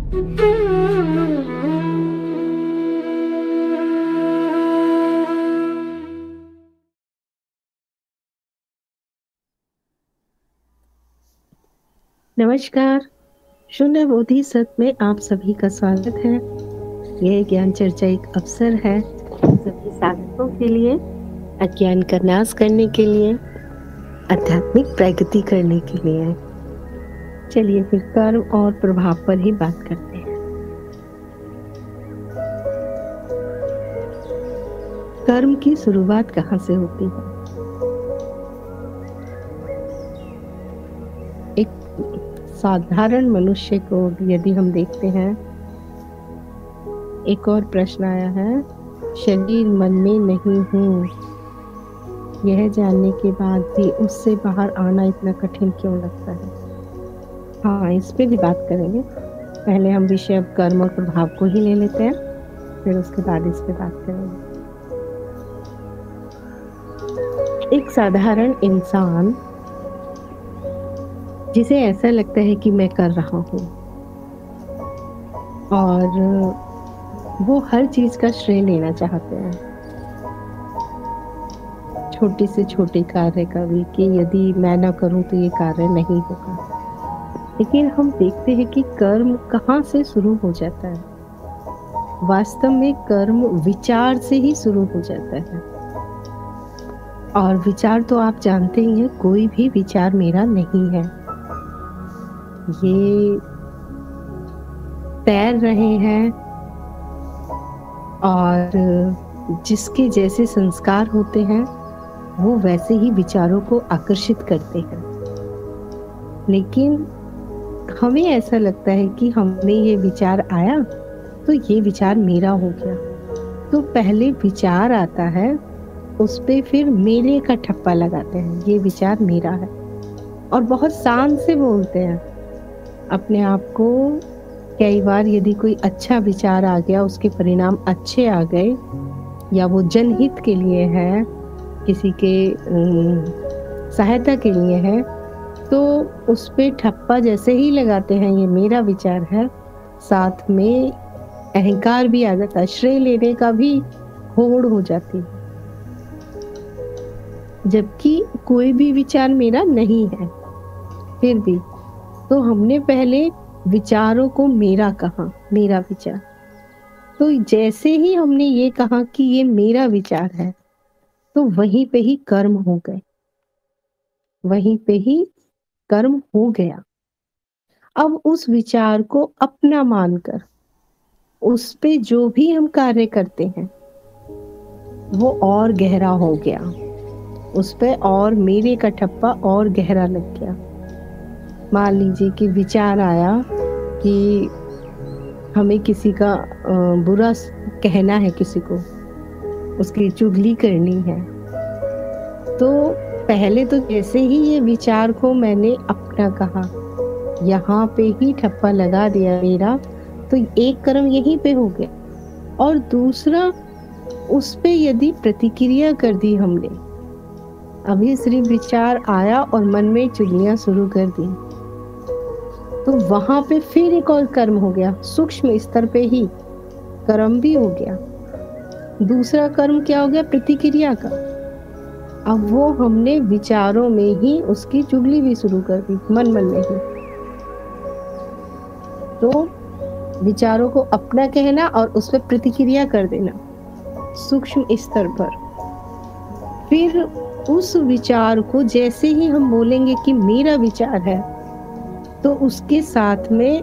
नमस्कार। शून्य बोधि सत्र में आप सभी का स्वागत है। यह ज्ञान चर्चा एक अवसर है सभी साधकों के लिए, अज्ञान का नाश करने के लिए, आध्यात्मिक प्रगति करने के लिए। चलिए फिर कर्म और प्रभाव पर ही बात करते हैं। कर्म की शुरुआत कहाँ से होती है? एक साधारण मनुष्य को यदि हम देखते हैं, एक और प्रश्न आया है, शरीर मन में नहीं हूँ, यह जानने के बाद भी उससे बाहर आना इतना कठिन क्यों लगता है? हाँ, इस पे भी बात करेंगे। पहले हम विषय कर्म और प्रभाव को ही ले लेते हैं, फिर उसके बाद इस पे बात करेंगे। एक साधारण इंसान जिसे ऐसा लगता है कि मैं कर रहा हूँ और वो हर चीज का श्रेय लेना चाहते हैं, छोटे से छोटे कार्य का भी, कि यदि मैं ना करूं तो ये कार्य नहीं होगा। लेकिन हम देखते हैं कि कर्म कहाँ से शुरू हो जाता है। वास्तव में कर्म विचार से ही शुरू हो जाता है, और विचार तो आप जानते ही हैं, कोई भी विचार मेरा नहीं है। ये तैर रहे हैं और जिसके जैसे संस्कार होते हैं वो वैसे ही विचारों को आकर्षित करते हैं। लेकिन हमें ऐसा लगता है कि हमें ये विचार आया तो ये विचार मेरा हो गया। तो पहले विचार आता है, उस पे फिर मेरे का ठप्पा लगाते हैं, ये विचार मेरा है, और बहुत शान से बोलते हैं अपने आप को। कई बार यदि कोई अच्छा विचार आ गया, उसके परिणाम अच्छे आ गए, या वो जनहित के लिए है, किसी के सहायता के लिए है, तो उस पे ठप्पा जैसे ही लगाते हैं, ये मेरा विचार है, साथ में अहंकार भी आ जाता है, श्रेय लेने का भी होड़ हो जाती है, जबकि कोई भी विचार मेरा नहीं है। फिर भी तो हमने पहले विचारों को मेरा कहा, मेरा विचार। तो जैसे ही हमने ये कहा कि ये मेरा विचार है, तो वहीं पे ही कर्म हो गए, वहीं पे ही कर्म हो गया। अब उस विचार को अपना मानकर उस पे जो भी हम कार्य करते हैं वो और गहरा हो गया, उस पे और मेरे का ठप्पा और गहरा लग गया। मान लीजिए कि विचार आया कि हमें किसी का बुरा कहना है, किसी को उसकी चुगली करनी है, तो पहले तो जैसे ही ये विचार को मैंने अपना कहा, यहाँ पे ही ठप्पा लगा दिया मेरा, तो एक कर्म यहीं पे हो गया। और दूसरा, उस पे यदि प्रतिक्रिया कर दी हमने, अभी सिर्फ विचार आया और मन में चुगलियां शुरू कर दी, तो वहां पे फिर एक और कर्म हो गया, सूक्ष्म स्तर पे ही कर्म भी हो गया। दूसरा कर्म क्या हो गया? प्रतिक्रिया का। अब वो हमने विचारों में ही उसकी चुगली भी शुरू कर दी, मन मन में ही। तो विचारों को अपना कहना और उस पर प्रतिक्रिया कर देना सूक्ष्म स्तर पर। फिर उस विचार को जैसे ही हम बोलेंगे कि मेरा विचार है, तो उसके साथ में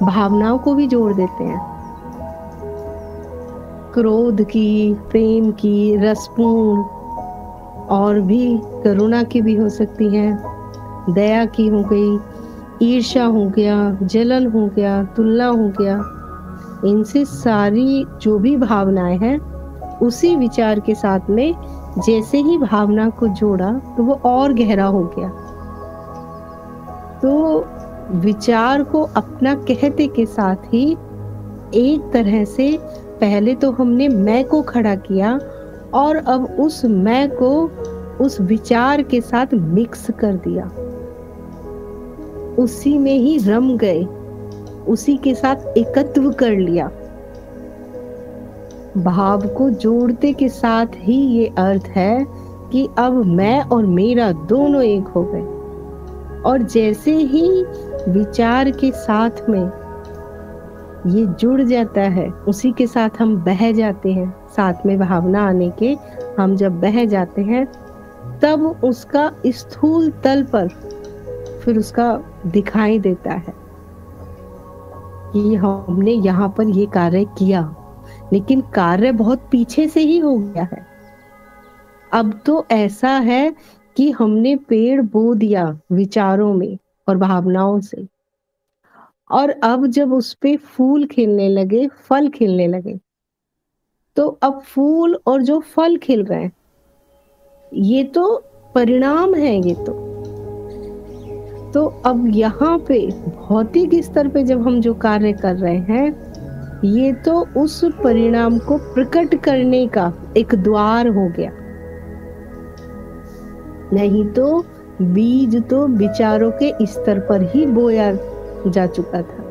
भावनाओं को भी जोड़ देते हैं, क्रोध की, प्रेम की, रसपूर्ण, और भी करुणा की भी हो सकती है, दया की हो गई, ईर्ष्या हो गया, जलन हो गया, तुलना हो गया। इनसे सारी जो भी भावनाएं हैं, उसी विचार के साथ में जैसे ही भावना को जोड़ा तो वो और गहरा हो गया। तो विचार को अपना कहते के साथ ही एक तरह से पहले तो हमने मैं को खड़ा किया, और अब उस मैं को उस विचार के साथ मिक्स कर दिया, उसी में ही रम गए, उसी के साथ एकत्व कर लिया। भाव को जोड़ते के साथ ही ये अर्थ है कि अब मैं और मेरा दोनों एक हो गए। और जैसे ही विचार के साथ में ये जुड़ जाता है, उसी के साथ हम बह जाते हैं, साथ में भावना आने के हम जब बह जाते हैं, तब उसका स्थूल तल पर फिर उसका दिखाई देता है कि हमने यहाँ पर ये कार्य किया, लेकिन कार्य बहुत पीछे से ही हो गया है। अब तो ऐसा है कि हमने पेड़ बो दिया विचारों में और भावनाओं से, और अब जब उस पे फूल खिलने लगे, फल खिलने लगे, तो अब फूल और जो फल खिल रहे हैं, ये तो परिणाम है। ये तो अब यहाँ पे भौतिक स्तर पे जब हम जो कार्य कर रहे हैं, ये तो उस परिणाम को प्रकट करने का एक द्वार हो गया। नहीं तो बीज तो विचारों के स्तर पर ही बोया जा चुका था।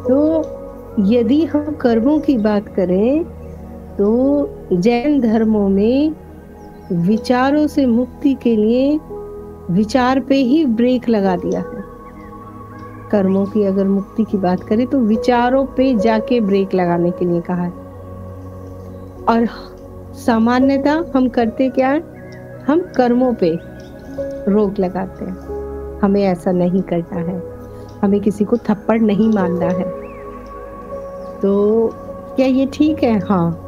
तो यदि हम कर्मों की बात करें तो जैन धर्मों में विचारों से मुक्ति के लिए विचार पे ही ब्रेक लगा दिया है। कर्मों की अगर मुक्ति की बात करें तो विचारों पे जाके ब्रेक लगाने के लिए कहा है। और सामान्यता हम करते क्या है, हम कर्मों पे रोक लगाते हैं। हमें ऐसा नहीं करना है, हमें किसी को थप्पड़ नहीं मारना है। तो क्या ये ठीक है? हाँ,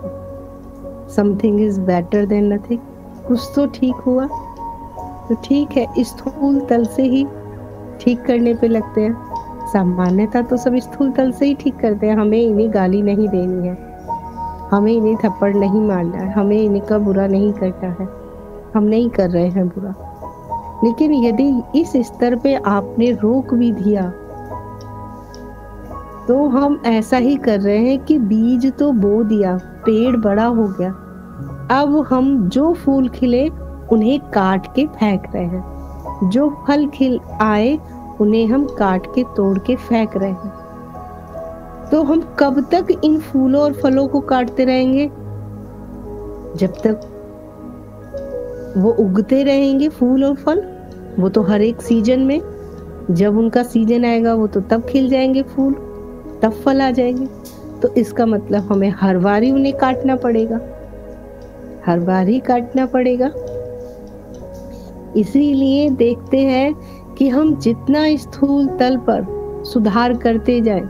something is better than nothing. कुछ तो ठीक हुआ तो ठीक है, स्थूल तल से ही ठीक करने पे लगते हैं। सामान्यता तो सब स्थूल तल से ही ठीक करते हैं। हमें इन्हें गाली नहीं देनी है, हमें इन्हें थप्पड़ नहीं मारना है, हमें इन्हें का बुरा नहीं करना है। हम नहीं कर रहे हैं बुरा, लेकिन यदि इस स्तर पे आपने रोक भी दिया तो हम ऐसा ही कर रहे हैं कि बीज तो बो दिया, पेड़ बड़ा हो गया, अब हम जो फूल खिले उन्हें काट के फेंक रहे हैं, जो फल खिल आए उन्हें हम काट के तोड़ के फेंक रहे हैं। तो हम कब तक इन फूलों और फलों को काटते रहेंगे? जब तक वो उगते रहेंगे फूल और फल। वो तो हर एक सीजन में, जब उनका सीजन आएगा वो तो तब खिल जाएंगे फूल, तब फल आ जाएंगे। तो इसका मतलब हमें हर बार ही उन्हें काटना पड़ेगा, हर बार ही काटना पड़ेगा। इसीलिए देखते हैं कि हम जितना स्थूल तल पर सुधार करते जाएं,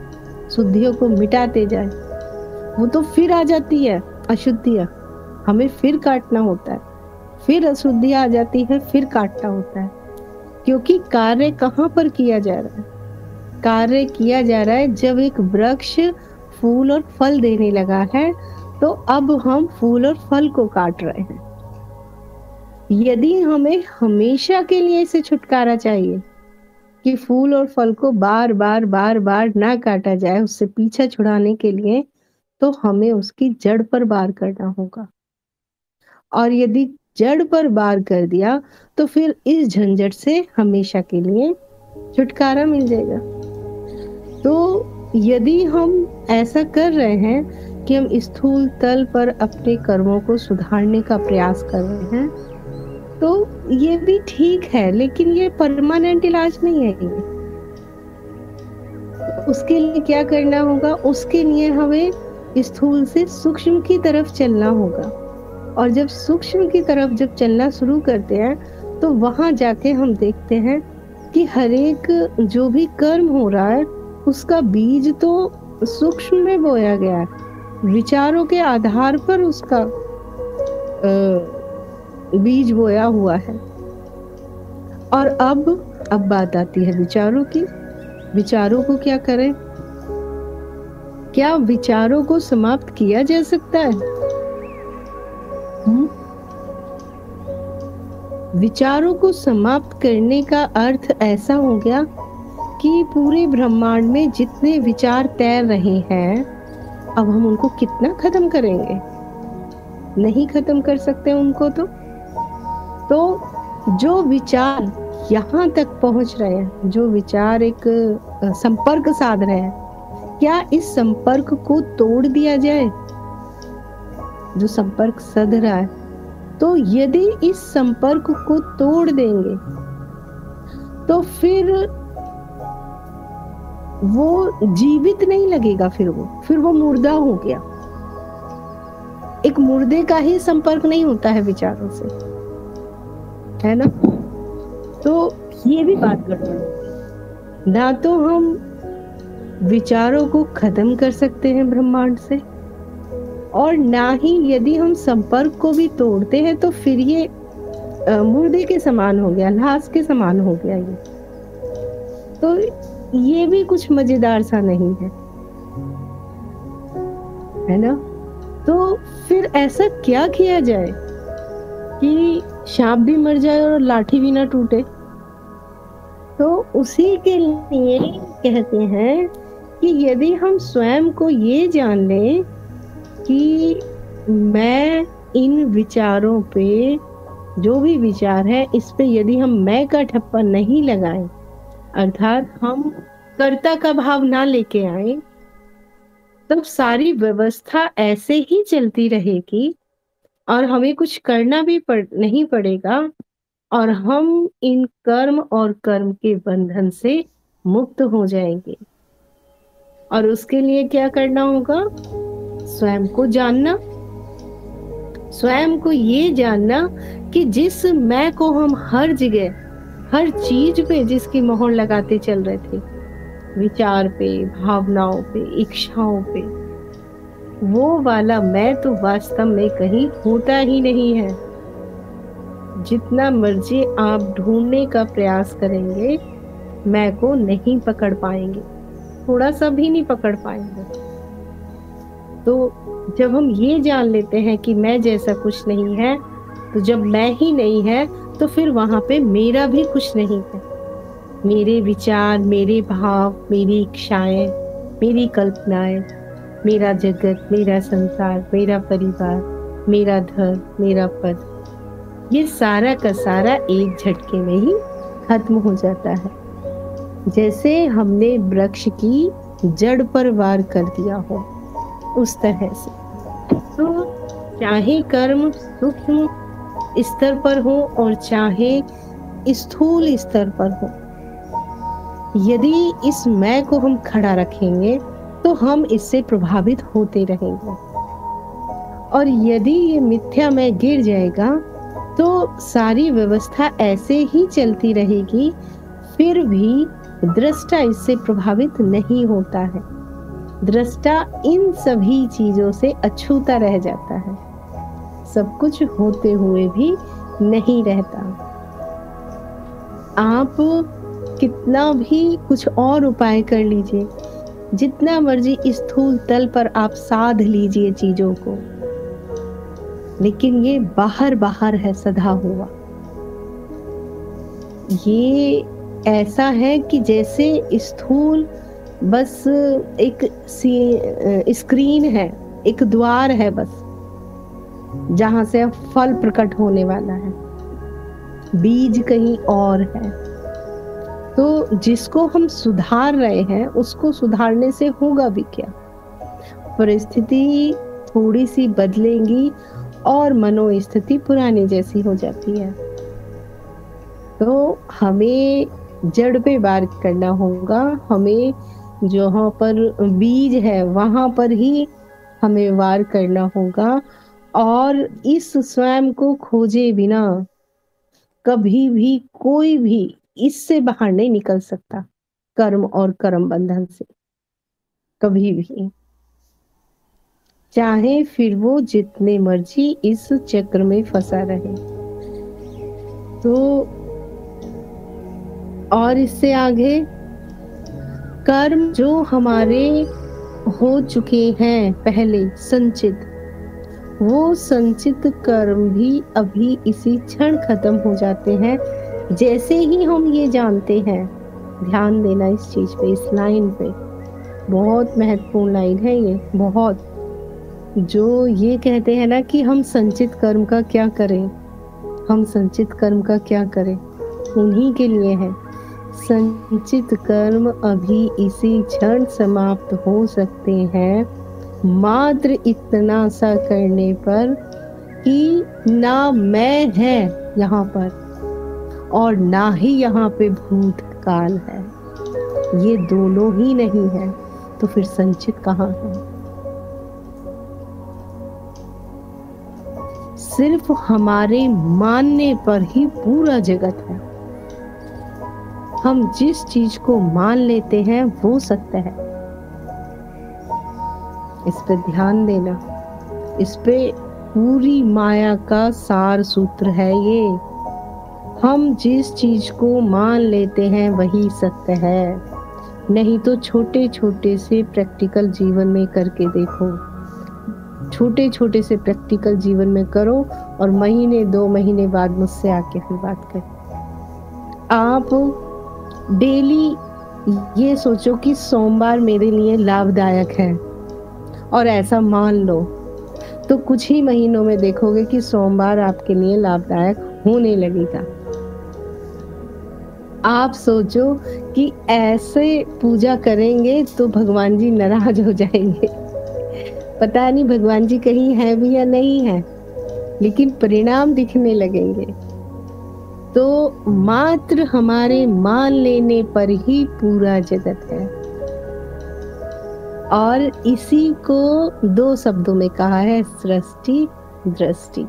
शुद्धियों को मिटाते जाएं, वो तो फिर आ जाती है अशुद्धियां, हमें फिर काटना होता है, फिर अशुद्धियां आ जाती है, फिर काटना होता है। क्योंकि कार्य कहाँ पर किया जा रहा है? कार्य किया जा रहा है जब एक वृक्ष फूल और फल देने लगा है, तो अब हम फूल और फल को काट रहे हैं। यदि हमें हमेशा के लिए इसे छुटकारा चाहिए कि फूल और फल को बार बार ना काटा जाए, उससे पीछा छुड़ाने के लिए, तो हमें उसकी जड़ पर वार करना होगा। और यदि जड़ पर वार कर दिया तो फिर इस झंझट से हमेशा के लिए छुटकारा मिल जाएगा। तो यदि हम ऐसा कर रहे हैं कि हम स्थूल तल पर अपने कर्मों को सुधारने का प्रयास कर रहे हैं, तो ये भी ठीक है, लेकिन ये परमानेंट इलाज नहीं है। ये उसके लिए क्या करना होगा? उसके लिए हमें स्थूल से सूक्ष्म की तरफ चलना होगा। और जब सूक्ष्म की तरफ जब चलना शुरू करते हैं, तो वहां जाके हम देखते हैं कि हर एक जो भी कर्म हो रहा है उसका बीज तो सूक्ष्म में बोया गया है, विचारों के आधार पर उसका बीज बोया हुआ है। और अब बात आती है विचारों की। विचारों को क्या करें? क्या विचारों को समाप्त किया जा सकता है? विचारों को समाप्त करने का अर्थ ऐसा हो गया कि पूरे ब्रह्मांड में जितने विचार तैर रहे हैं, अब हम उनको कितना खत्म करेंगे? नहीं खत्म कर सकते उनको। तो जो विचार यहाँ तक पहुंच रहे हैं, जो विचार एक संपर्क साध रहे हैं, क्या इस संपर्क को तोड़ दिया जाए? जो संपर्क सध रहा है, तो यदि इस संपर्क को तोड़ देंगे तो फिर वो जीवित नहीं लगेगा, फिर वो मुर्दा हो गया। एक मुर्दे का ही संपर्क नहीं होता है विचारों से, है ना? तो ये भी बात करते हैं, ना तो हम विचारों को खत्म कर सकते हैं ब्रह्मांड से, और ना ही यदि हम संपर्क को भी तोड़ते हैं तो फिर ये मुर्दे के समान हो गया, लाश के समान हो गया ये। तो ये भी कुछ मजेदार सा नहीं है ना? तो फिर ऐसा क्या किया जाए कि सांप भी मर जाए और लाठी भी ना टूटे? तो उसी के लिए कहते हैं कि यदि हम स्वयं को ये जान लें कि मैं इन विचारों पे, जो भी विचार है, इस पे यदि हम मैं का ठप्पा नहीं लगाएं, अर्थात हम कर्ता का भाव ना लेके आए, तब सारी व्यवस्था ऐसे ही चलती रहेगी और हमें कुछ करना भी नहीं पड़ेगा, और हम इन कर्म और कर्म के बंधन से मुक्त हो जाएंगे। और उसके लिए क्या करना होगा? स्वयं को जानना, स्वयं को ये जानना कि जिस मैं को हम हर जगह, हर चीज पे जिसकी मोहर लगाते चल रहे थे, विचार पे, भावनाओं पे, इच्छाओं पे, वो वाला मैं तो वास्तव में कहीं होता ही नहीं है। जितना मर्जी आप ढूंढने का प्रयास करेंगे, मैं को नहीं पकड़ पाएंगे, थोड़ा सा भी नहीं पकड़ पाएंगे। तो जब हम ये जान लेते हैं कि मैं जैसा कुछ नहीं है, तो जब मैं ही नहीं है तो फिर वहां पे मेरा भी कुछ नहीं है। मेरे विचार, मेरे भाव, मेरी इच्छाएं, मेरी कल्पनाएं, मेरा जगत, मेरा संसार, मेरा परिवार, मेरा धर्म, मेरा पद, ये सारा का सारा एक झटके में ही खत्म हो जाता है। जैसे हमने वृक्ष की जड़ पर वार कर दिया हो, उस तरह से। तो चाहे कर्म सूक्ष्म स्तर पर हो और चाहे स्थूल स्तर पर हो, यदि इस मैं को हम खड़ा रखेंगे तो हम इससे प्रभावित होते रहेंगे। और यदि ये मिथ्या मैं गिर जाएगा तो सारी व्यवस्था ऐसे ही चलती रहेगी, फिर भी दृष्टा इससे प्रभावित नहीं होता है। दृष्टा इन सभी चीजों से अछूता रह जाता है, सब कुछ होते हुए भी नहीं रहता। आप कितना भी कुछ और उपाय कर लीजिए, जितना मर्जी स्थूल तल पर आप साध लीजिए चीजों को, लेकिन ये बाहर बाहर है सधा हुआ। ये ऐसा है कि जैसे स्थूल बस एक स्क्रीन है, एक द्वार है बस, जहां से अब फल प्रकट होने वाला है, बीज कहीं और है। तो जिसको हम सुधार रहे हैं उसको सुधारने से होगा भी क्या? परिस्थिति थोड़ी सी बदलेंगी और मनोस्थिति पुरानी जैसी हो जाती है। तो हमें जड़ पे वार करना होगा, हमें जहाँ पर बीज है वहां पर ही हमें वार करना होगा। और इस स्वयं को खोजे बिना कभी भी कोई भी इससे बाहर नहीं निकल सकता, कर्म और कर्म बंधन से, कभी भी, चाहे फिर वो जितने मर्जी इस चक्र में फंसा रहे। तो और इससे आगे कर्म जो हमारे हो चुके हैं पहले संचित, वो संचित कर्म भी अभी इसी क्षण खत्म हो जाते हैं, जैसे ही हम ये जानते हैं। ध्यान देना इस चीज पे, इस लाइन पे, बहुत महत्वपूर्ण लाइन है ये, बहुत। जो ये कहते हैं ना कि हम संचित कर्म का क्या करें, हम संचित कर्म का क्या करें, उन्हीं के लिए है। संचित कर्म अभी इसी क्षण समाप्त हो सकते हैं, मात्र इतना सा करने पर कि ना मैं है यहाँ पर और ना ही यहाँ पे भूतकाल है। ये दोनों ही नहीं है, तो फिर संचित कहाँ है? सिर्फ हमारे मानने पर ही पूरा जगत है। हम जिस चीज को मान लेते हैं वो सत्य है। इस पे ध्यान देना। इस पे पूरी माया का सार सूत्र है ये। हम जिस चीज को मान लेते हैं वही सत्य है। नहीं तो छोटे छोटे से प्रैक्टिकल जीवन में करके देखो। छोटे छोटे से प्रैक्टिकल जीवन में करो और महीने 2 महीने बाद मुझसे आके फिर बात करें। आप डेली ये सोचो कि सोमवार मेरे लिए लाभदायक है और ऐसा मान लो, तो कुछ ही महीनों में देखोगे कि सोमवार आपके लिए लाभदायक होने लगेगा। आप सोचो कि ऐसे पूजा करेंगे तो भगवान जी नाराज हो जाएंगे। पता नहीं भगवान जी कहीं है भी या नहीं है, लेकिन परिणाम दिखने लगेंगे। तो मात्र हमारे मान लेने पर ही पूरा जगत है। और इसी को 2 शब्दों में कहा है, सृष्टि दृष्टि।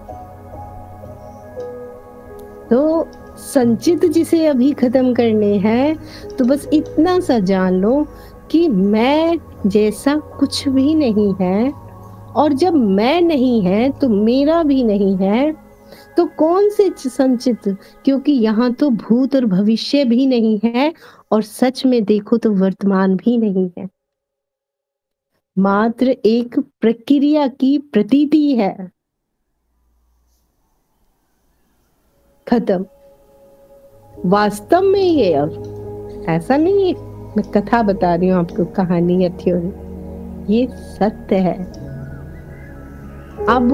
तो संचित जिसे अभी खत्म करने हैं, तो बस इतना सा जान लो कि मैं जैसा कुछ भी नहीं है, और जब मैं नहीं है तो मेरा भी नहीं है, तो कौन से संचित? क्योंकि यहाँ तो भूत और भविष्य भी नहीं है, और सच में देखो तो वर्तमान भी नहीं है। मात्र एक प्रक्रिया की प्रतीति है। खत्म। वास्तव में ये अब ऐसा नहीं है, मैं कथा बता रही हूँ आपको, कहानी या थ्योरी। ये सत्य है। अब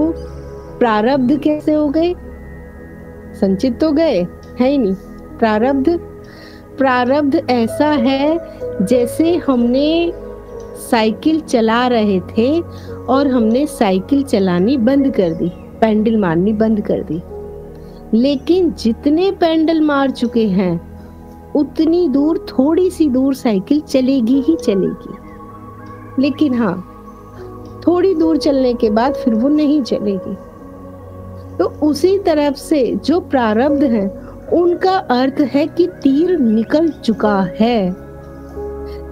प्रारब्ध कैसे हो गए? संचित तो गए, है ही नहीं। प्रारब्ध ऐसा है जैसे हमने साइकिल चला रहे थे और हमने साइकिल चलानी बंद कर दी, पैडल मारनी बंद कर दी। लेकिन जितने पैडल मार चुके हैं उतनी दूर, थोड़ी सी दूर साइकिल चलेगी ही चलेगी। लेकिन हाँ, थोड़ी दूर चलने के बाद फिर वो नहीं चलेगी। तो उसी तरफ से जो प्रारब्ध है उनका अर्थ है कि तीर निकल चुका है।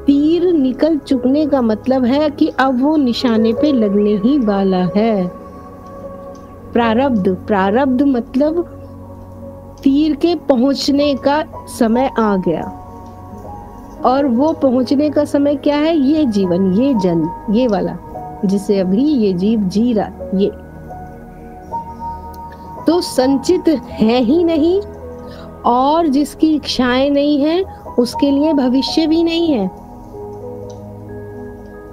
तीर निकल चुकने का मतलब है कि अब वो निशाने पे लगने ही वाला है। प्रारब्ध मतलब तीर के पहुंचने का समय आ गया, और वो पहुंचने का समय क्या है? ये जीवन, ये जन्म, ये वाला जिसे अभी ये जीव जी रहा, ये तो संचित है ही नहीं। और जिसकी इच्छाएं नहीं है उसके लिए भविष्य भी नहीं है।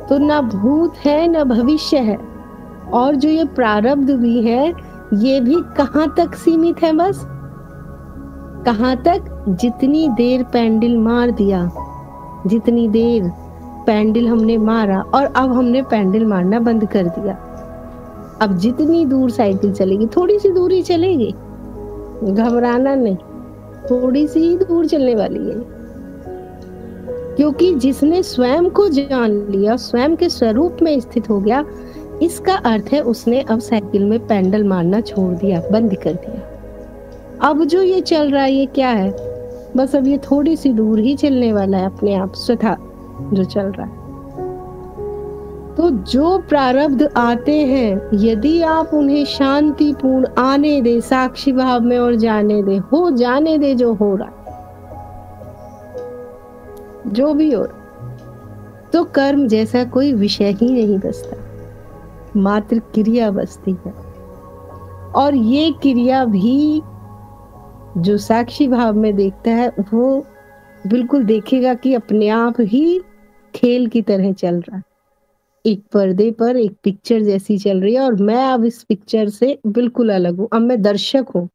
तो ना भूत है ना भविष्य है। और जो ये प्रारब्ध भी है, ये भी कहाँ तक सीमित है? बस कहाँ तक? जितनी देर पैडल मार दिया, जितनी देर पैडल हमने मारा, और अब हमने पैडल मारना बंद कर दिया। अब जितनी दूर साइकिल चलेगी, थोड़ी सी दूर ही चलेगी, घबराना नहीं, थोड़ी सी ही दूर चलने वाली है। क्योंकि जिसने स्वयं को जान लिया, स्वयं के स्वरूप में स्थित हो गया, इसका अर्थ है उसने अब साइकिल में पैडल मारना छोड़ दिया, बंद कर दिया। अब जो ये चल रहा है, ये क्या है? बस अब ये थोड़ी सी दूर ही चलने वाला है, अपने आप स्वतः जो चल रहा है। तो जो प्रारब्ध आते हैं, यदि आप उन्हें शांतिपूर्ण आने दे, साक्षी भाव में, और जाने दे, हो जाने दे जो हो रहा, जो भी हो, तो कर्म जैसा कोई विषय ही नहीं बचता, मात्र क्रिया बचती है। और ये क्रिया भी जो साक्षी भाव में देखता है, वो बिल्कुल देखेगा कि अपने आप ही खेल की तरह चल रहा है। एक पर्दे पर एक पिक्चर जैसी चल रही है, और मैं अब इस पिक्चर से बिल्कुल अलग हूँ। अब मैं दर्शक हूँ,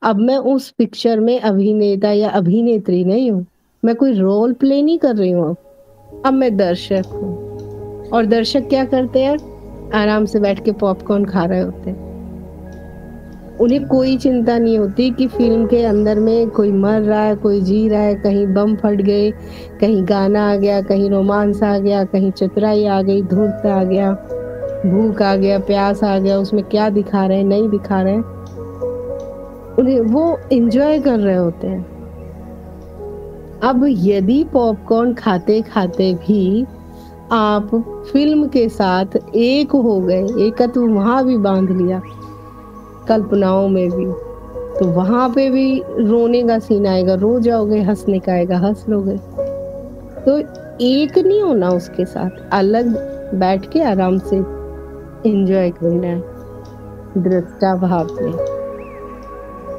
अब मैं उस पिक्चर में अभिनेता या अभिनेत्री नहीं हूँ, मैं कोई रोल प्ले नहीं कर रही हूँ। अब मैं दर्शक हूँ, और दर्शक क्या करते हैं, आराम से बैठ के पॉपकॉर्न खा रहे होते हैं। उन्हें कोई चिंता नहीं होती कि फिल्म के अंदर में कोई मर रहा है, कोई जी रहा है, कहीं बम फट गए, कहीं गाना आ गया, कहीं रोमांस आ गया, कहीं चतुराई आ गई, धूर्त आ गया, भूख आ गया, प्यास आ गया, उसमें क्या दिखा रहे हैं नहीं दिखा रहे हैं, उन्हें वो एंजॉय कर रहे होते हैं। अब यदि पॉपकॉर्न खाते खाते भी आप फिल्म के साथ एक हो गए, एकत्व वहां भी बांध लिया, कल्पनाओं में भी, तो वहां पे भी रोने का सीन आएगा, रो जाओगे, हंसने का आएगा, हंस लोगे। तो एक नहीं होना उसके साथ, अलग बैठ के आराम से एंजॉय करना है दृष्टा भाव में।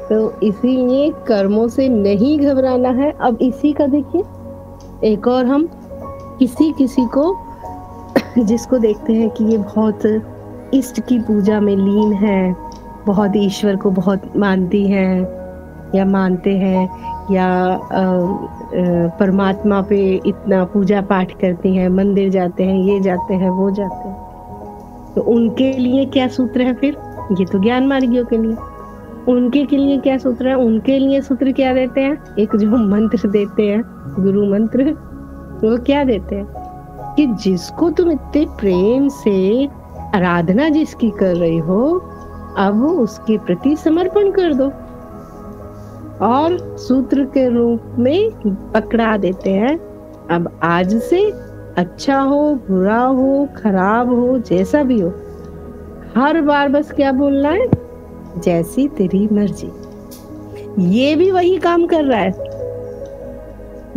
तो इसीलिए कर्मों से नहीं घबराना है। अब इसी का देखिए एक और, हम किसी किसी को जिसको देखते हैं कि ये बहुत इष्ट की पूजा में लीन है, बहुत ईश्वर को बहुत मानती हैं या मानते हैं, या परमात्मा पे इतना पूजा पाठ करती हैं, मंदिर जाते हैं, ये जाते हैं, वो जाते हैं, तो उनके लिए क्या सूत्र है फिर? ये तो ज्ञान मार्गियों के लिए। उनके के लिए क्या सूत्र है? उनके लिए सूत्र क्या देते हैं? एक जो मंत्र देते हैं, गुरु मंत्र, वो क्या देते हैं कि जिसको तुम इतने प्रेम से आराधना जिसकी कर रही हो, अब उसके प्रति समर्पण कर दो। और सूत्र के रूप में पकड़ा देते हैं, अब आज से अच्छा हो, बुरा हो, खराब हो, जैसा भी हो, हर बार बस क्या बोलना है? जैसी तेरी मर्जी। ये भी वही काम कर रहा है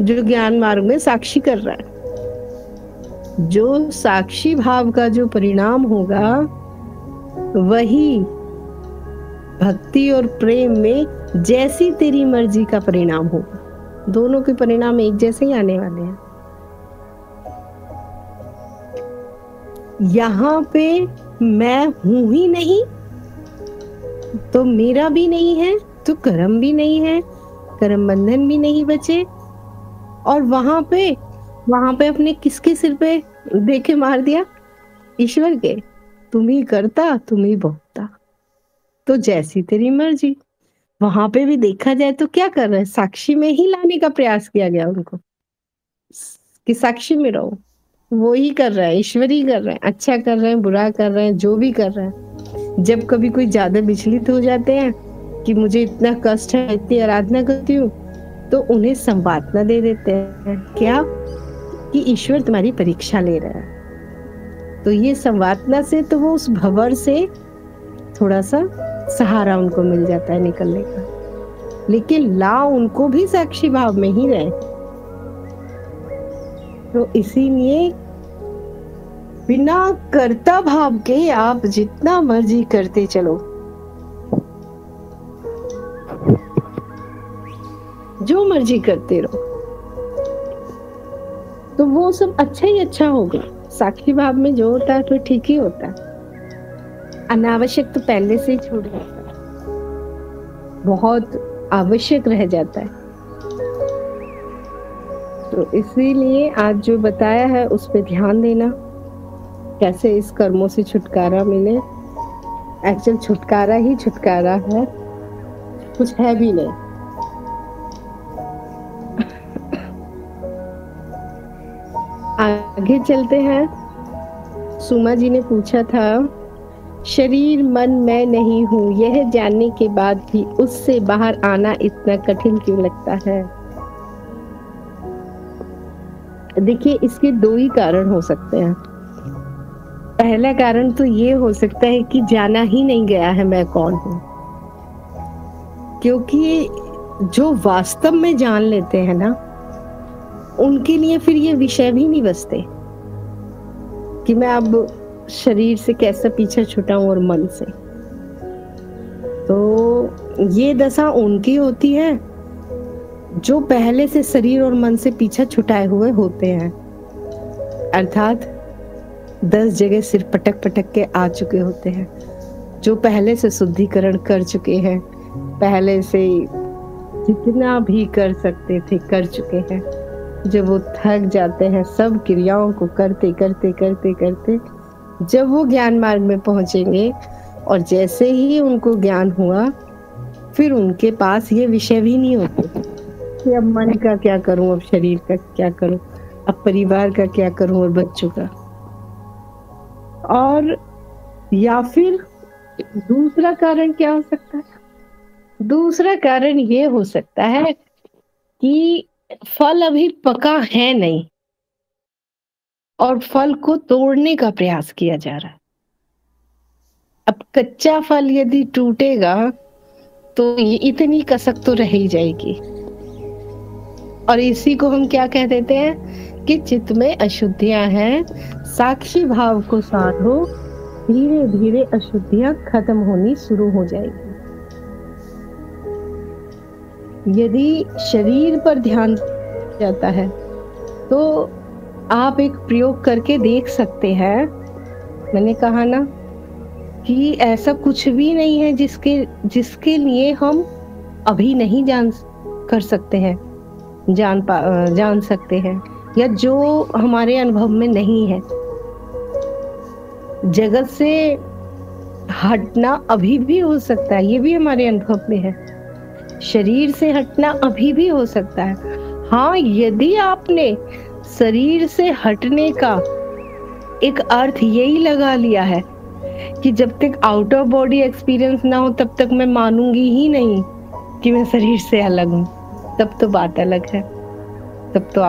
जो ज्ञान मार्ग में साक्षी कर रहा है। जो साक्षी भाव का जो परिणाम होगा, वही भक्ति और प्रेम में जैसी तेरी मर्जी का परिणाम होगा। दोनों के परिणाम एक जैसे ही आने वाले हैं। यहाँ पे मैं हूं ही नहीं, तो मेरा भी नहीं है, तो कर्म भी नहीं है, कर्म बंधन भी नहीं बचे। और वहां पे अपने किसके सिर पे देके मार दिया? ईश्वर के। तुम ही करता, तुम ही भोगता, तो जैसी तेरी मर्जी। वहां पे भी देखा जाए तो क्या कर रहे हैं? साक्षी में ही लाने का प्रयास किया गया उनको कि साक्षी में रहो। वो ही कर रहा है, ईश्वर ही कर रहे हैं, अच्छा कर रहे हैं, बुरा कर रहे हैं, जो भी कर रहे हैं। जब कभी कोई ज्यादा विचलित हो जाते हैं कि मुझे इतना कष्ट है, इतनी आराधना करती हूँ, तो उन्हें संवादना दे देते हैं। क्या? कि ईश्वर तुम्हारी परीक्षा ले रहा है। तो ये संवादना से तो वो उस भंवर से थोड़ा सा सहारा उनको मिल जाता है निकलने का, लेकिन ला उनको भी साक्षी भाव में ही रहे। तो इसीलिए बिना कर्ता भाव के आप जितना मर्जी करते चलो, जो मर्जी करते रहो, तो वो सब अच्छा ही अच्छा होगा। साक्षी भाव में जो होता है तो ठीक ही होता है। अनावश्यक तो पहले से ही छूट जाता है, बहुत आवश्यक रह जाता है। तो इसीलिए आज जो बताया है उस पे ध्यान देना, कैसे इस कर्मों से छुटकारा मिले। एक्चुअल छुटकारा ही छुटकारा है, कुछ है भी नहीं। आगे चलते हैं। सुमा जी ने पूछा था, शरीर मन मैं नहीं हूँ, यह जानने के बाद भी उससे बाहर आना इतना कठिन क्यों लगता है? देखिए, इसके दो ही कारण हो सकते हैं। पहला कारण तो ये हो सकता है कि जाना ही नहीं गया है मैं कौन हूँ, क्योंकि जो वास्तव में जान लेते हैं ना, उनके लिए फिर ये विषय भी नहीं बचते कि मैं अब शरीर से कैसे पीछे छुटाऊं और मन से। तो ये दशा उनकी होती है जो पहले से शरीर और मन से पीछा छुटाए हुए होते हैं, अर्थात 10 जगह सिर पटक पटक के आ चुके होते हैं, जो पहले से शुद्धिकरण कर चुके हैं, पहले से जितना भी कर सकते थे कर चुके हैं। जब वो थक जाते हैं सब क्रियाओं को करते करते करते करते, जब वो ज्ञान मार्ग में पहुंचेंगे और जैसे ही उनको ज्ञान हुआ, फिर उनके पास ये विषय भी नहीं होते कि अब मन का क्या करूं, अब शरीर का क्या करूं, अब परिवार का क्या करूं और बच्चों का। और या फिर दूसरा कारण क्या हो सकता है? दूसरा कारण ये हो सकता है कि फल अभी पका है नहीं और फल को तोड़ने का प्रयास किया जा रहा है। अब कच्चा फल यदि टूटेगा तो ये इतनी कसक तो रह ही जाएगी। और इसी को हम क्या कह देते हैं कि चित्त में अशुद्धियां हैं, साक्षी भाव को साधो, धीरे धीरे अशुद्धियां खत्म होनी शुरू हो जाएगी। यदि शरीर पर ध्यान जाता है तो आप एक प्रयोग करके देख सकते हैं। मैंने कहा ना कि ऐसा कुछ भी नहीं है जिसके लिए हम अभी नहीं जान सकते हैं, जान सकते हैं, या जो हमारे अनुभव में नहीं है। जगत से हटना अभी भी हो सकता है, ये भी हमारे अनुभव में है। शरीर से हटना अभी भी हो सकता है। हाँ, यदि आपने शरीर से हटने का एक अर्थ यही लगा लिया है कि जब तक आउट ऑफ बॉडी एक्सपीरियंस ना हो तब तक मैं मानूंगी ही नहीं कि मैं शरीर से अलग हूँ, तब तो बात अलग है। तब तो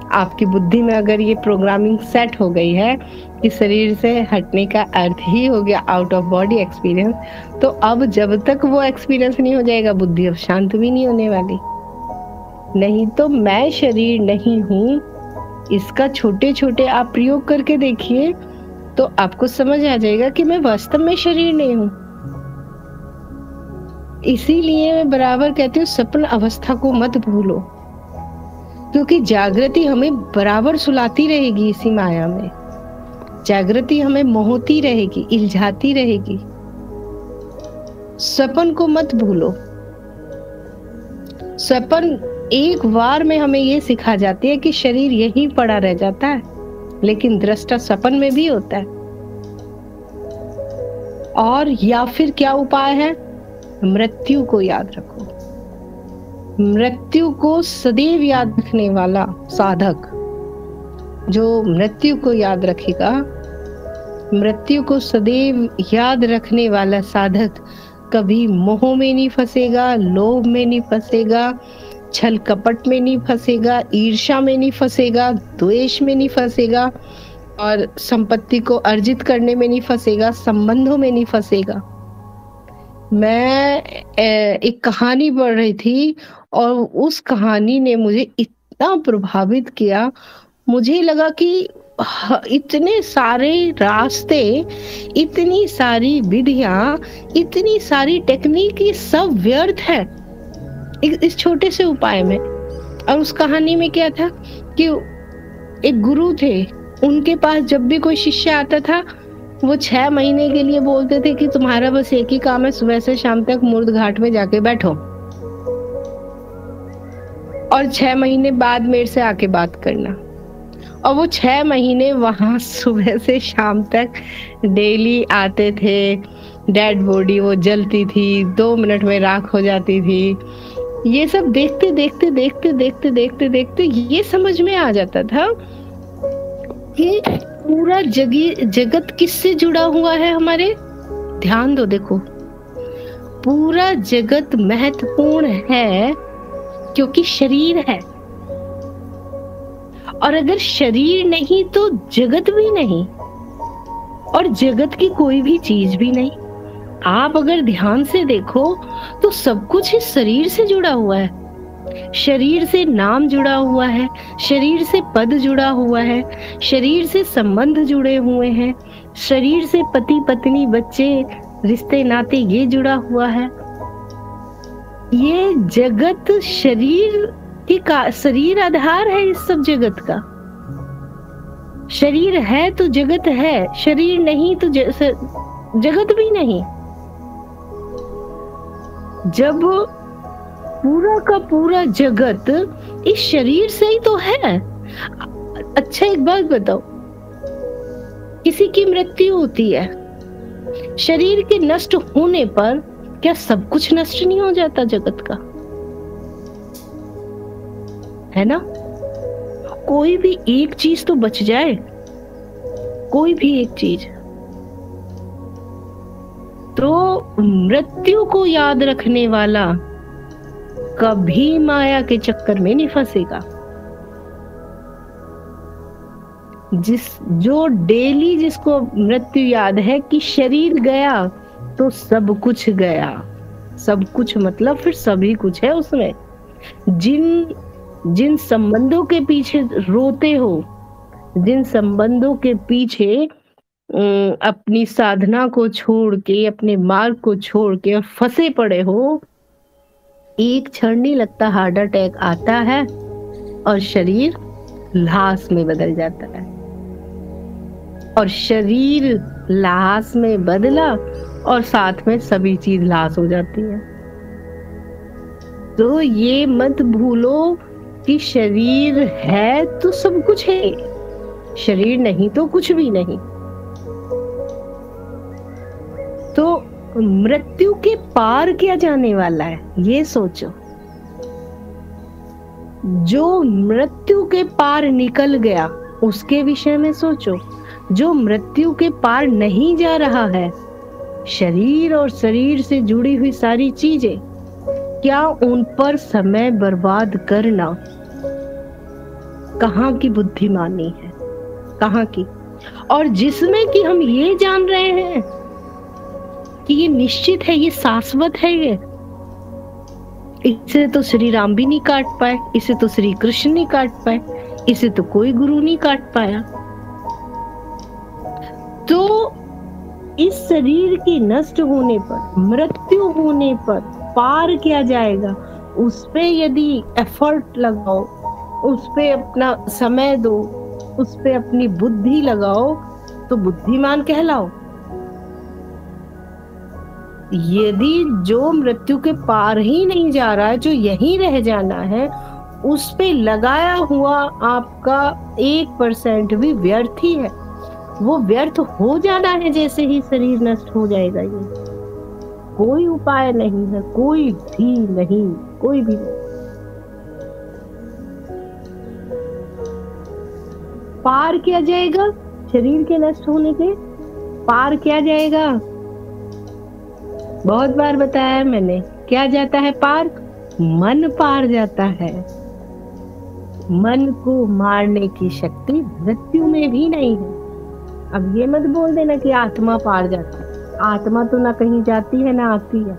आपकी बुद्धि में अगर ये प्रोग्रामिंग सेट हो गई है कि शरीर से हटने का अर्थ ही हो गया आउट ऑफ बॉडी एक्सपीरियंस, तो अब जब तक वो एक्सपीरियंस नहीं हो जाएगा, बुद्धि अब शांत भी नहीं होने वाली। नहीं तो मैं शरीर नहीं हूँ, इसका छोटे छोटे आप प्रयोग करके देखिए तो आपको समझ आ जाएगा कि मैं वास्तव में शरीर नहीं हूँ। इसीलिए मैं बराबर कहती हूँ सपन अवस्था को मत भूलो, क्योंकि जागृति हमें बराबर सुलाती रहेगी इसी माया में। जागृति हमें मोहती रहेगी, इल्झाती रहेगी। सपन को मत भूलो। सपन एक बार में हमें ये सिखा जाती है कि शरीर यहीं पड़ा रह जाता है, लेकिन दृष्टा सपन में भी होता है। और या फिर क्या उपाय है? मृत्यु को याद रखो। मृत्यु को सदैव याद रखने वाला साधक, जो मृत्यु को याद रखेगा, मृत्यु को सदैव याद रखने वाला साधक कभी मोह में नहीं फंसेगा, लोभ में नहीं फंसेगा, छल कपट में नहीं फंसेगा, ईर्ष्या में नहीं फंसेगा, द्वेष में नहीं फंसेगा, और संपत्ति को अर्जित करने में नहीं फंसेगा, संबंधों में नहीं फंसेगा। मैं एक कहानी पढ़ रही थी और उस कहानी ने मुझे इतना प्रभावित किया। मुझे लगा कि इतने सारे रास्ते, इतनी सारी विधियां, इतनी सारी टेक्निक, ये सब व्यर्थ है इस छोटे से उपाय में। और उस कहानी में क्या था कि एक गुरु थे, उनके पास जब भी कोई शिष्य आता था वो 6 महीने के लिए बोलते थे कि तुम्हारा बस एक ही काम है, सुबह से शाम तक मुर्द घाट में जाके बैठो और 6 महीने बाद मेरे से आके बात करना। और वो 6 महीने वहां सुबह से शाम तक डेली आते थे। डेड बॉडी वो जलती थी, 2 मिनट में राख हो जाती थी। ये सब देखते देखते देखते देखते देखते देखते ये समझ में आ जाता था कि पूरा जगत किससे जुड़ा हुआ है हमारे। ध्यान दो, देखो, पूरा जगत महत्वपूर्ण है क्योंकि शरीर है, और अगर शरीर नहीं तो जगत भी नहीं, और जगत की कोई भी चीज भी नहीं। आप अगर ध्यान से देखो तो सब कुछ इस शरीर से जुड़ा हुआ है। शरीर से नाम जुड़ा हुआ है, शरीर से पद जुड़ा हुआ है, शरीर से संबंध जुड़े हुए हैं, शरीर से पति पत्नी बच्चे रिश्ते नाते ये जुड़ा हुआ है। ये जगत शरीर आधार है इस सब जगत का। शरीर है तो जगत है, शरीर नहीं तो जगत भी नहीं। जब पूरा का पूरा जगत इस शरीर से ही तो है। अच्छा एक बात बताओ, किसी की मृत्यु होती है, शरीर के नष्ट होने पर क्या सब कुछ नष्ट नहीं हो जाता जगत का? है ना? कोई भी एक चीज तो बच जाए, कोई भी एक चीज। तो मृत्यु को याद रखने वाला कभी माया के चक्कर में नहीं फंसेगा। जो डेली जिसको मृत्यु याद है कि शरीर गया तो सब कुछ गया, सब कुछ मतलब फिर सभी कुछ है उसमें। जिन संबंधों के पीछे रोते हो, जिन संबंधों के पीछे अपनी साधना को छोड़ के, अपने मार्ग को छोड़ के फंसे पड़े हो, एक क्षण नहीं लगता हार्ट अटैक आता है और शरीर लाश में बदल जाता है। और शरीर लाश में बदला और साथ में सभी चीज लाश हो जाती है। तो ये मत भूलो कि शरीर है तो सब कुछ है, शरीर नहीं तो कुछ भी नहीं। तो मृत्यु के पार क्या जाने वाला है, ये सोचो। जो मृत्यु के पार निकल गया उसके विषय में सोचो। जो मृत्यु के पार नहीं जा रहा है, शरीर और शरीर से जुड़ी हुई सारी चीजें, क्या उन पर समय बर्बाद करना कहाँ की बुद्धिमानी है, कहाँ की? और जिसमें कि हम ये जान रहे हैं कि ये निश्चित है, ये शाश्वत है, ये इसे तो श्री राम भी नहीं काट पाए, इसे तो श्री कृष्ण नहीं काट पाए, इसे तो कोई गुरु नहीं काट पाया। तो इस शरीर के नष्ट होने पर, मृत्यु होने पर पार किया जाएगा, उस पे यदि एफर्ट लगाओ, उस पे अपना समय दो, उस पे अपनी बुद्धि लगाओ, तो बुद्धिमान कहलाओ। यदि जो मृत्यु के पार ही नहीं जा रहा है, जो यहीं रह जाना है, उस पे लगाया हुआ आपका 1% भी व्यर्थ ही है। वो व्यर्थ हो जाना है जैसे ही शरीर नष्ट हो जाएगा। ये कोई उपाय नहीं है, कोई भी नहीं, कोई भी नहीं। पार किया जाएगा शरीर के नष्ट होने के, पार किया जाएगा। बहुत बार बताया मैंने, क्या जाता है पार? मन पार जाता है। मन को मारने की शक्ति मृत्यु में भी नहीं है। अब ये मत बोल देना कि आत्मा पार जाता है। आत्मा तो ना कहीं जाती है ना आती है,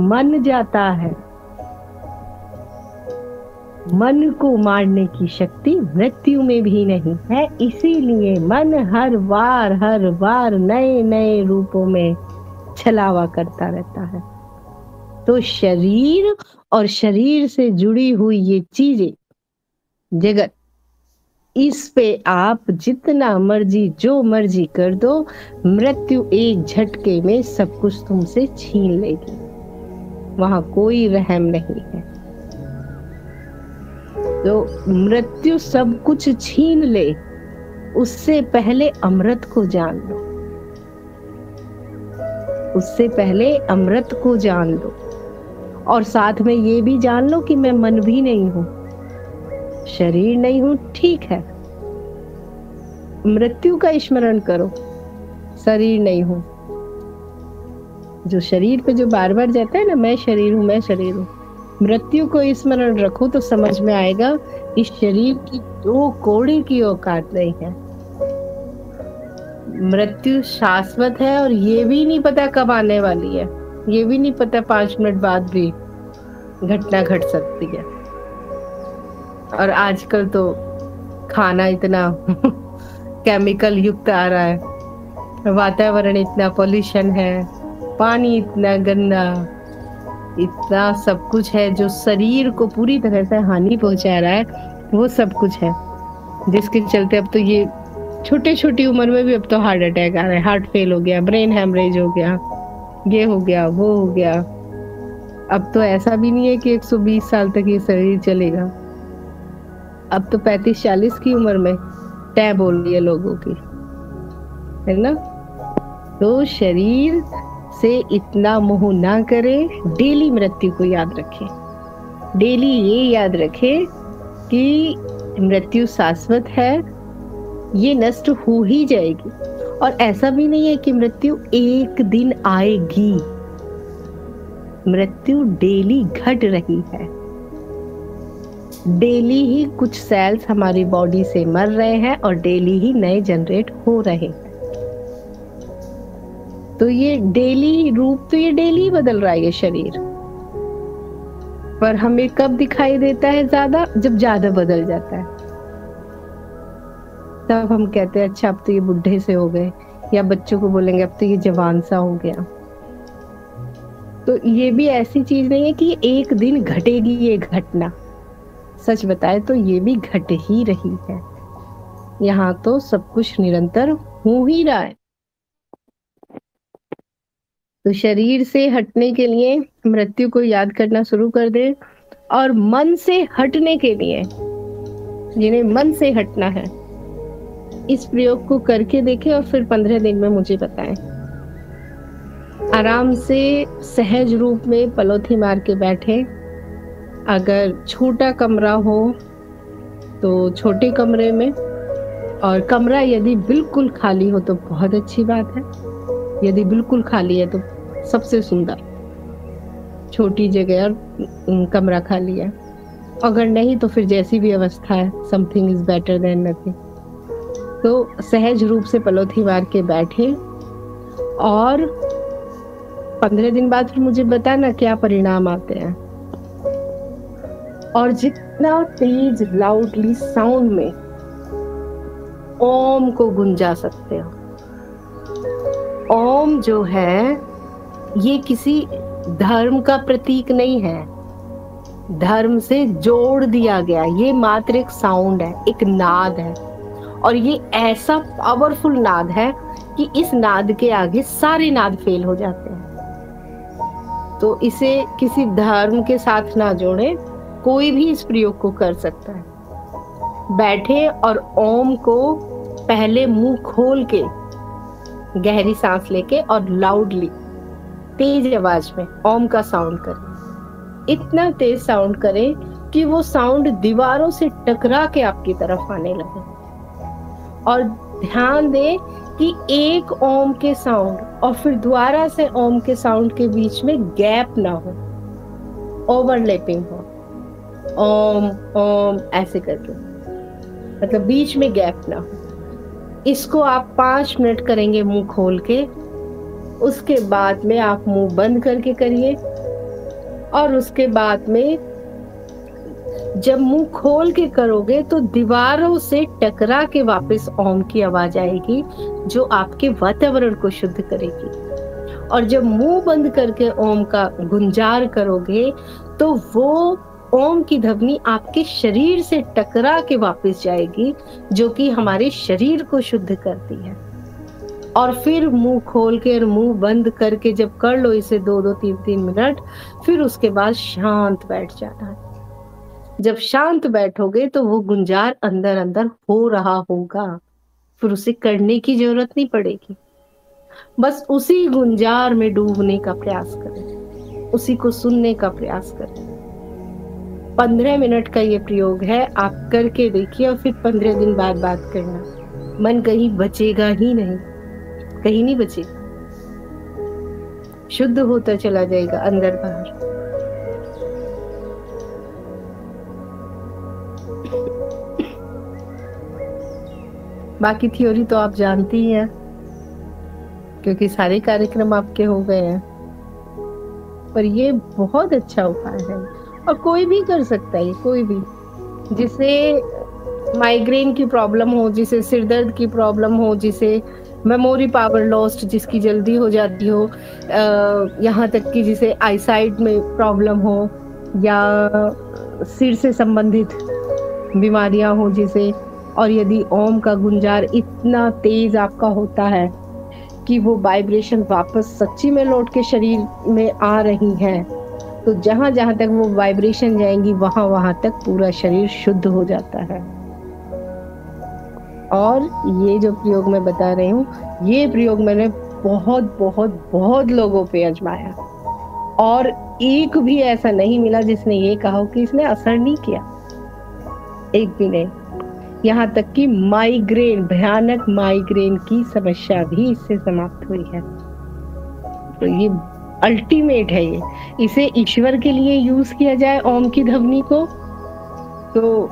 मन जाता है। मन को मारने की शक्ति मृत्यु में भी नहीं है। इसीलिए मन हर बार नए नए रूपों में छलावा करता रहता है। तो शरीर और शरीर से जुड़ी हुई ये चीजें, जगत, इस पे आप जितना मर्जी जो मर्जी कर दो, मृत्यु एक झटके में सब कुछ तुमसे छीन लेगी। वहां कोई रहम नहीं है। तो मृत्यु सब कुछ छीन ले, उससे पहले अमृत को जान लो, उससे पहले अमृत को जान लो। और साथ में ये भी जान लो कि मैं मन भी नहीं हूं, शरीर नहीं हूं, ठीक है। मृत्यु का स्मरण करो, शरीर नहीं हूं। जो शरीर पे जो बार बार जाता है ना, मैं शरीर हूं, मैं शरीर हूं, मृत्यु को स्मरण रखो तो समझ में आएगा इस शरीर की 2 कौड़ी की औकात नहीं है। मृत्यु शाश्वत है और ये भी नहीं पता कब आने वाली है, ये भी नहीं पता 5 मिनट बाद भी घटना घट सकती है। और आजकल तो खाना इतना केमिकल युक्त आ रहा है, वातावरण इतना पॉल्यूशन है, पानी इतना गंदा, इतना सब कुछ है जो शरीर को पूरी तरह से हानि पहुंचा रहा है। वो सब कुछ है जिसके चलते अब तो ये छोटी छोटी उम्र में भी अब तो हार्ट अटैक आ रहा है, हार्ट फेल हो गया, ब्रेन हेमरेज हो गया, ये हो गया, वो हो गया। अब तो ऐसा भी नहीं है कि 120 साल तक ये शरीर चलेगा। अब तो 35-40 की उम्र में तय बोल रही है लोगों की, है ना। तो शरीर से इतना मोह ना करें, डेली मृत्यु को याद रखें। डेली ये याद रखें कि मृत्यु शाश्वत है, ये नष्ट हो ही जाएगी। और ऐसा भी नहीं है कि मृत्यु एक दिन आएगी, मृत्यु डेली घट रही है। डेली ही कुछ सेल्स हमारी बॉडी से मर रहे हैं और डेली ही नए जनरेट हो रहे हैं। तो ये डेली रूप, तो ये डेली बदल रहा है ये शरीर। पर हमें कब दिखाई देता है ज्यादा? जब ज्यादा बदल जाता है, तब हम कहते हैं अच्छा अब तो ये बुढ़े से हो गए, या बच्चों को बोलेंगे अब तो ये जवान सा हो गया। तो ये भी ऐसी चीज नहीं है कि एक दिन घटेगी ये घटना। सच बताए तो ये भी घट ही रही है। यहाँ तो सब कुछ निरंतर हो ही रहा है। तो शरीर से हटने के लिए मृत्यु को याद करना शुरू कर दे, और मन से हटने के लिए, जिन्हें मन से हटना है, इस प्रयोग को करके देखें और फिर 15 दिन में मुझे बताएं। आराम से सहज रूप में पलोथी मार के बैठे। अगर छोटा कमरा हो तो छोटे कमरे में, और कमरा यदि बिल्कुल खाली हो तो बहुत अच्छी बात है। यदि बिल्कुल खाली है तो सबसे सुंदर, छोटी जगह और कमरा खाली है। अगर नहीं तो फिर जैसी भी अवस्था है, something is better than nothing. तो सहज रूप से पलोथी मार के बैठे, और 15 दिन बाद फिर मुझे बताना क्या परिणाम आते हैं। और जितना तेज लाउडली साउंड में ओम को गुंजा सकते हो। ओम जो है ये किसी धर्म का प्रतीक नहीं है, धर्म से जोड़ दिया गया। ये मात्र एक साउंड है, एक नाद है, और ये ऐसा पावरफुल नाद है कि इस नाद के आगे सारे नाद फेल हो जाते हैं। तो इसे किसी धर्म के साथ ना जोड़े, कोई भी इस प्रयोग को कर सकता है। बैठे और ओम को पहले मुंह खोल के गहरी सांस लेके और लाउडली तेज आवाज में ओम का साउंड करें। इतना तेज साउंड करें कि वो साउंड दीवारों से टकरा के आपकी तरफ आने लगे। और ध्यान दें कि एक ओम के साउंड और फिर दोबारा से ओम के साउंड के बीच में गैप ना हो, ओवरलैपिंग हो। ओम ओम ऐसे करके, मतलब बीच में गैप ना हो। इसको आप 5 मिनट करेंगे मुंह खोल के। उसके बाद में आप मुंह बंद करके करिए, और उसके बाद में जब मुंह खोल के करोगे तो दीवारों से टकरा के वापस ओम की आवाज आएगी, जो आपके वातावरण को शुद्ध करेगी। और जब मुंह बंद करके ओम का गुंजार करोगे तो वो ओम की ध्वनि आपके शरीर से टकरा के वापस जाएगी, जो कि हमारे शरीर को शुद्ध करती है। और फिर मुंह खोल के और मुंह बंद करके जब कर लो इसे 2-2, 3-3 मिनट, फिर उसके बाद शांत बैठ जाना है। जब शांत बैठोगे तो वो गुंजार अंदर अंदर हो रहा होगा, फिर उसे करने की जरूरत नहीं पड़ेगी। बस उसी गुंजार में डूबने का प्रयास करें, उसी को सुनने का प्रयास करें। 15 मिनट का ये प्रयोग है, आप करके देखिए और फिर 15 दिन बाद बात करना। मन कहीं बचेगा ही नहीं, कहीं नहीं बचेगा, शुद्ध होता चला जाएगा अंदर बाहर। बाकी थ्योरी तो आप जानती ही हैं, क्योंकि सारे कार्यक्रम आपके हो गए हैं। पर ये बहुत अच्छा उपाय है और कोई भी कर सकता है। कोई भी, जिसे माइग्रेन की प्रॉब्लम हो, जिसे सिर दर्द की प्रॉब्लम हो, जिसे मेमोरी पावर लॉस्ट जिसकी जल्दी हो जाती हो, यहाँ तक कि जिसे आईसाइट में प्रॉब्लम हो, या सिर से संबंधित बीमारियां हो जिसे, और यदि ओम का गुंजार इतना तेज आपका होता है कि वो वाइब्रेशन वापस सच्ची में लौट के शरीर में आ रही हैं, तो जहां जहां तक वो वाइब्रेशन जाएंगी वहां वहां तक पूरा शरीर शुद्ध हो जाता है। और ये जो प्रयोग मैं बता रही हूँ, ये प्रयोग मैंने बहुत बहुत बहुत लोगों पे आजमाया और एक भी ऐसा नहीं मिला जिसने ये कहा कि इसने असर नहीं किया, एक भी नहीं। यहाँ तक कि माइग्रेन, भयानक माइग्रेन की समस्या भी इससे समाप्त हुई है। तो ये अल्टीमेट है। ये इसे ईश्वर के लिए यूज किया जाए ओम की ध्वनि को, तो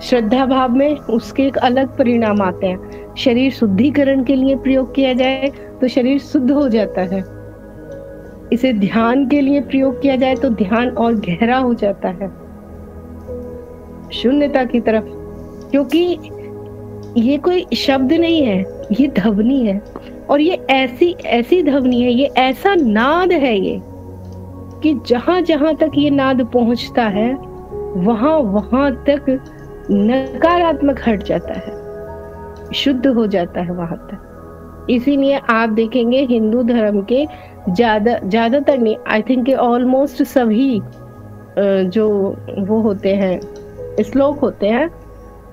श्रद्धा भाव में उसके एक अलग परिणाम आते हैं। शरीर शुद्धिकरण के लिए प्रयोग किया जाए तो शरीर शुद्ध हो जाता है। इसे ध्यान के लिए प्रयोग किया जाए तो ध्यान और गहरा हो जाता है, शून्यता की तरफ। क्योंकि ये कोई शब्द नहीं है, ये ध्वनि है। और ये ऐसी ऐसी ध्वनि है, ये ऐसा नाद है ये, कि जहां जहां तक ये नाद पहुंचता है वहां वहां तक नकारात्मक हट जाता है, शुद्ध हो जाता है वहां तक। इसीलिए आप देखेंगे हिंदू धर्म के ज्यादातर नहीं, आई थिंक ऑलमोस्ट सभी जो वो होते हैं, श्लोक होते हैं,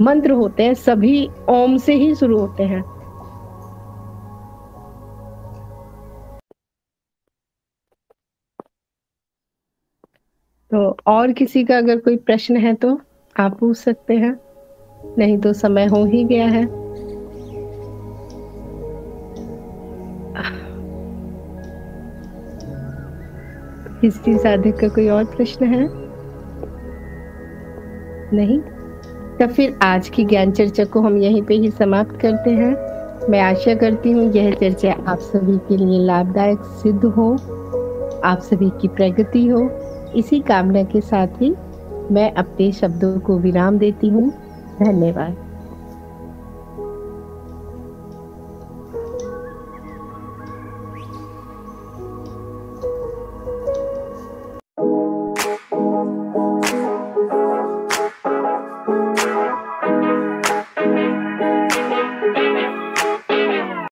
मंत्र होते हैं, सभी ओम से ही शुरू होते हैं। तो और किसी का अगर कोई प्रश्न है तो आप पूछ सकते हैं, नहीं तो समय हो ही गया है। किसी साधक का कोई और प्रश्न है? नहीं? तब फिर आज की ज्ञान चर्चा को हम यहीं पे ही समाप्त करते हैं। मैं आशा करती हूँ यह चर्चा आप सभी के लिए लाभदायक सिद्ध हो, आप सभी की प्रगति हो। इसी कामना के साथ ही मैं अपने शब्दों को विराम देती हूँ। धन्यवाद।